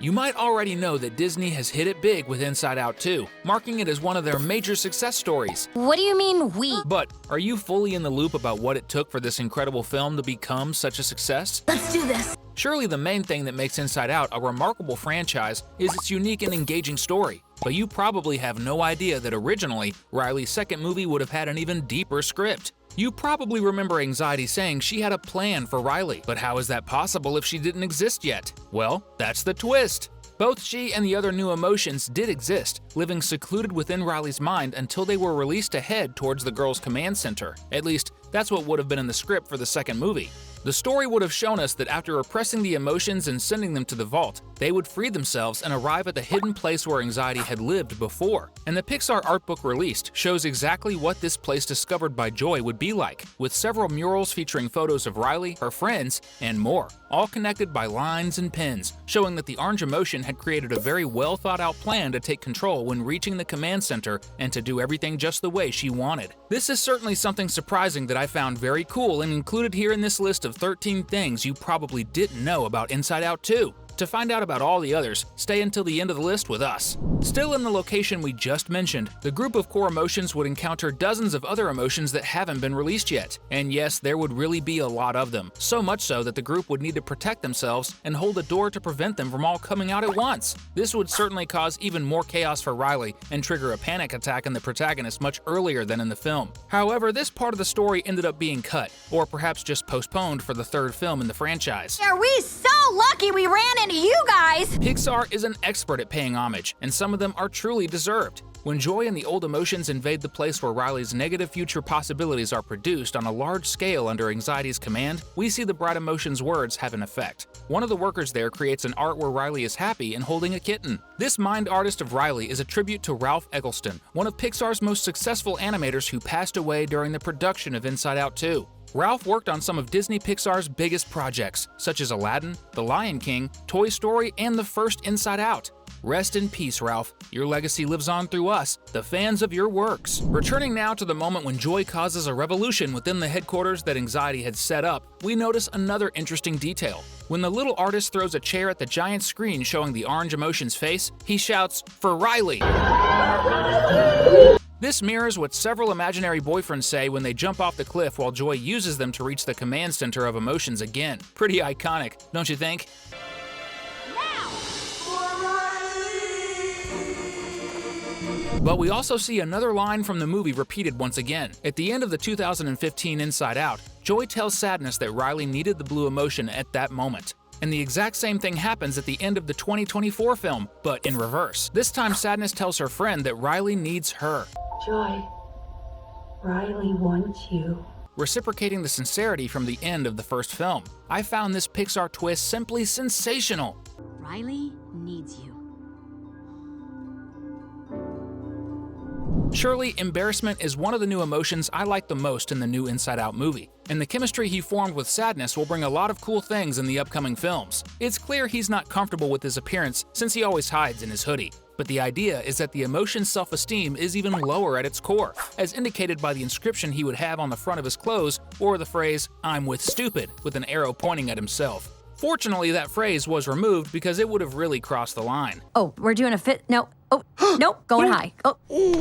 You might already know that Disney has hit it big with Inside Out 2, marking it as one of their major success stories. What do you mean, we? But are you fully in the loop about what it took for this incredible film to become such a success? Let's do this. Surely the main thing that makes Inside Out a remarkable franchise is its unique and engaging story. But you probably have no idea that originally, Riley's second movie would have had an even deeper script. You probably remember Anxiety saying she had a plan for Riley, but how is that possible if she didn't exist yet? Well, that's the twist. Both she and the other new emotions did exist, living secluded within Riley's mind until they were released to head towards the girl's command center. At least, that's what would have been in the script for the second movie. The story would have shown us that after repressing the emotions and sending them to the vault, they would free themselves and arrive at the hidden place where Anxiety had lived before. And the Pixar art book released shows exactly what this place discovered by Joy would be like, with several murals featuring photos of Riley, her friends, and more, all connected by lines and pins, showing that the orange emotion had created a very well thought out plan to take control when reaching the command center and to do everything just the way she wanted. This is certainly something surprising that I found very cool and included here in this list of 13 things you probably didn't know about Inside Out 2. To find out about all the others, stay until the end of the list with us. Still in the location we just mentioned, the group of core emotions would encounter dozens of other emotions that haven't been released yet. And yes, there would really be a lot of them, so much so that the group would need to protect themselves and hold a door to prevent them from all coming out at once. This would certainly cause even more chaos for Riley and trigger a panic attack in the protagonist much earlier than in the film. However, this part of the story ended up being cut, or perhaps just postponed for the third film in the franchise. Are we so lucky we ran into you guys? Pixar is an expert at paying homage, and some of them are truly deserved. When Joy and the old emotions invade the place where Riley's negative future possibilities are produced on a large scale under Anxiety's command, we see the bright emotions' words have an effect. One of the workers there creates an art where Riley is happy and holding a kitten. This mind artist of Riley is a tribute to Ralph Eggleston, one of Pixar's most successful animators who passed away during the production of Inside Out 2. Ralph worked on some of Disney Pixar's biggest projects, such as Aladdin, The Lion King, Toy Story, and the first Inside Out. Rest in peace, Ralph. Your legacy lives on through us, the fans of your works. Returning now to the moment when Joy causes a revolution within the headquarters that Anxiety had set up, we notice another interesting detail. When the little artist throws a chair at the giant screen showing the orange emotion's face, he shouts, "For Riley!" This mirrors what several imaginary boyfriends say when they jump off the cliff while Joy uses them to reach the command center of emotions again. Pretty iconic, don't you think? But we also see another line from the movie repeated once again. At the end of the 2015 Inside Out, Joy tells Sadness that Riley needed the blue emotion at that moment. And the exact same thing happens at the end of the 2024 film, but in reverse. This time Sadness tells her friend that Riley needs her. Joy, Riley wants you. Reciprocating the sincerity from the end of the first film. I found this Pixar twist simply sensational. Riley needs you. Surely, embarrassment is one of the new emotions I like the most in the new Inside Out movie, and the chemistry he formed with Sadness will bring a lot of cool things in the upcoming films. It's clear he's not comfortable with his appearance since he always hides in his hoodie. But the idea is that the emotion's self-esteem is even lower at its core, as indicated by the inscription he would have on the front of his clothes or the phrase, "I'm with stupid," with an arrow pointing at himself. Fortunately, that phrase was removed because it would have really crossed the line. Oh, we're doing a fit? No. Oh, nope, going high. Oh.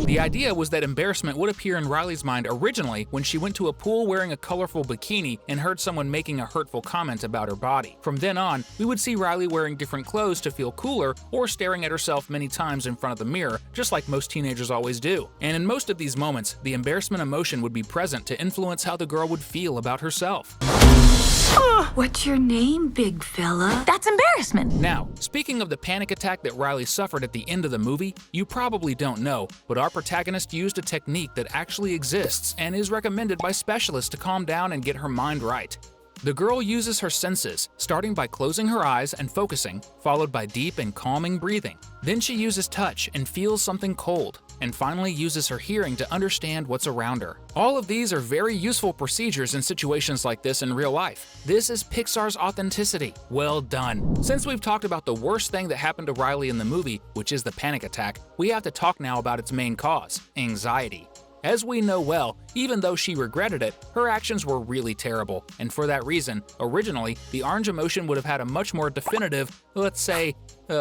The idea was that embarrassment would appear in Riley's mind originally when she went to a pool wearing a colorful bikini and heard someone making a hurtful comment about her body. From then on, we would see Riley wearing different clothes to feel cooler or staring at herself many times in front of the mirror, just like most teenagers always do. And in most of these moments, the embarrassment emotion would be present to influence how the girl would feel about herself. What's your name, big fella? That's embarrassment. Now, speaking of the panic attack that Riley suffered at the end of the movie, you probably don't know, but our protagonist used a technique that actually exists and is recommended by specialists to calm down and get her mind right. The girl uses her senses, starting by closing her eyes and focusing, followed by deep and calming breathing. Then she uses touch and feels something cold, and finally uses her hearing to understand what's around her. All of these are very useful procedures in situations like this in real life. This is Pixar's authenticity. Well done. Since we've talked about the worst thing that happened to Riley in the movie, which is the panic attack, we have to talk now about its main cause, anxiety. As we know well, even though she regretted it, her actions were really terrible, and for that reason, originally, the orange emotion would have had a much more definitive, let's say,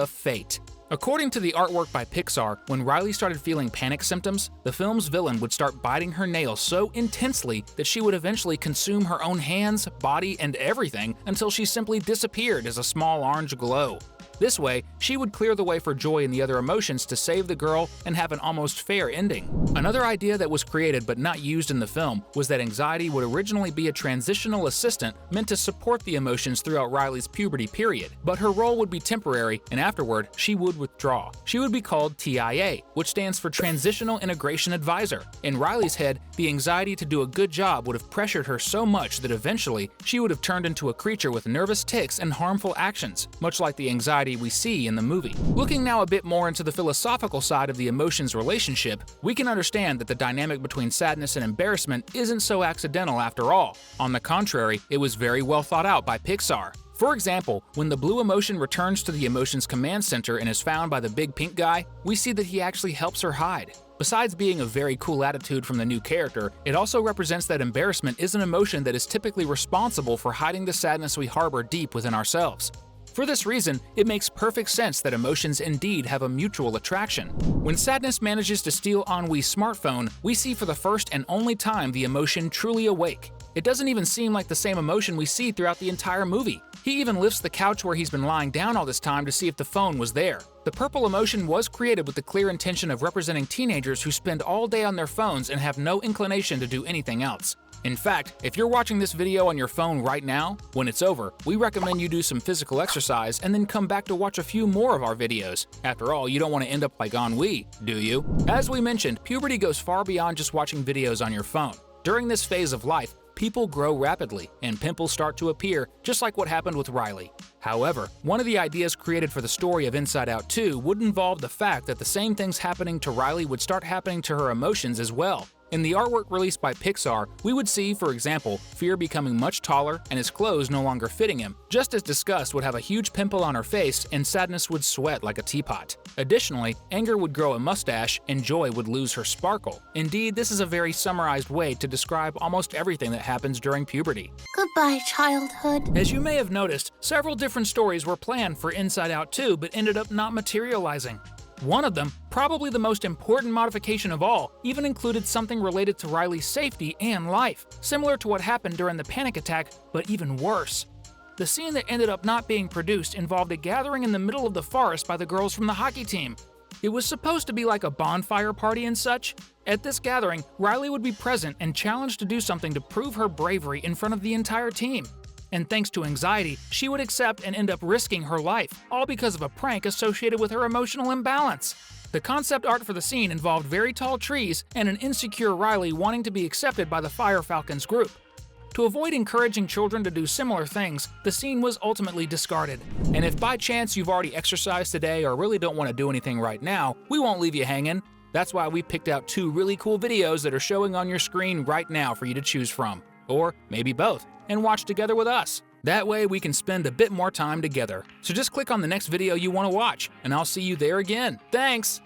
Fate. According to the artwork by Pixar, when Riley started feeling panic symptoms, the film's villain would start biting her nails so intensely that she would eventually consume her own hands, body, and everything until she simply disappeared as a small orange glow. This way, she would clear the way for joy and the other emotions to save the girl and have an almost fair ending. Another idea that was created but not used in the film was that anxiety would originally be a transitional assistant meant to support the emotions throughout Riley's puberty period, but her role would be temporary and afterward she would withdraw. She would be called TIA, which stands for Transitional Integration Advisor. In Riley's head, the anxiety to do a good job would have pressured her so much that eventually she would have turned into a creature with nervous tics and harmful actions, much like the anxiety we see in the movie. Looking now a bit more into the philosophical side of the emotions relationship, we can understand that the dynamic between sadness and embarrassment isn't so accidental after all. On the contrary, it was very well thought out by Pixar. For example, when the blue emotion returns to the emotions command center and is found by the big pink guy, we see that he actually helps her hide. Besides being a very cool attitude from the new character, it also represents that embarrassment is an emotion that is typically responsible for hiding the sadness we harbor deep within ourselves. For this reason, it makes perfect sense that emotions indeed have a mutual attraction. When sadness manages to steal Ennui's smartphone, we see for the first and only time the emotion truly awake. It doesn't even seem like the same emotion we see throughout the entire movie. He even lifts the couch where he's been lying down all this time to see if the phone was there. The purple emotion was created with the clear intention of representing teenagers who spend all day on their phones and have no inclination to do anything else. In fact, if you're watching this video on your phone right now, when it's over, we recommend you do some physical exercise and then come back to watch a few more of our videos. After all, you don't want to end up like Ennui, do you? As we mentioned, puberty goes far beyond just watching videos on your phone. During this phase of life, people grow rapidly, and pimples start to appear, just like what happened with Riley. However, one of the ideas created for the story of Inside Out 2 would involve the fact that the same things happening to Riley would start happening to her emotions as well. In the artwork released by Pixar, we would see, for example, Fear becoming much taller and his clothes no longer fitting him, just as Disgust would have a huge pimple on her face and Sadness would sweat like a teapot. Additionally, Anger would grow a mustache and Joy would lose her sparkle. Indeed, this is a very summarized way to describe almost everything that happens during puberty. Goodbye, childhood. As you may have noticed, several different stories were planned for Inside Out 2 but ended up not materializing. One of them, probably the most important modification of all, even included something related to Riley's safety and life, similar to what happened during the panic attack, but even worse. The scene that ended up not being produced involved a gathering in the middle of the forest by the girls from the hockey team. It was supposed to be like a bonfire party and such. At this gathering, Riley would be present and challenged to do something to prove her bravery in front of the entire team. And thanks to anxiety, she would accept and end up risking her life, all because of a prank associated with her emotional imbalance. The concept art for the scene involved very tall trees and an insecure Riley wanting to be accepted by the Fire Falcons group. To avoid encouraging children to do similar things, the scene was ultimately discarded. And if by chance you've already exercised today or really don't want to do anything right now, we won't leave you hanging. That's why we picked out 2 really cool videos that are showing on your screen right now for you to choose from. Or maybe both, and watch together with us. That way we can spend a bit more time together. So just click on the next video you want to watch, and I'll see you there again. Thanks!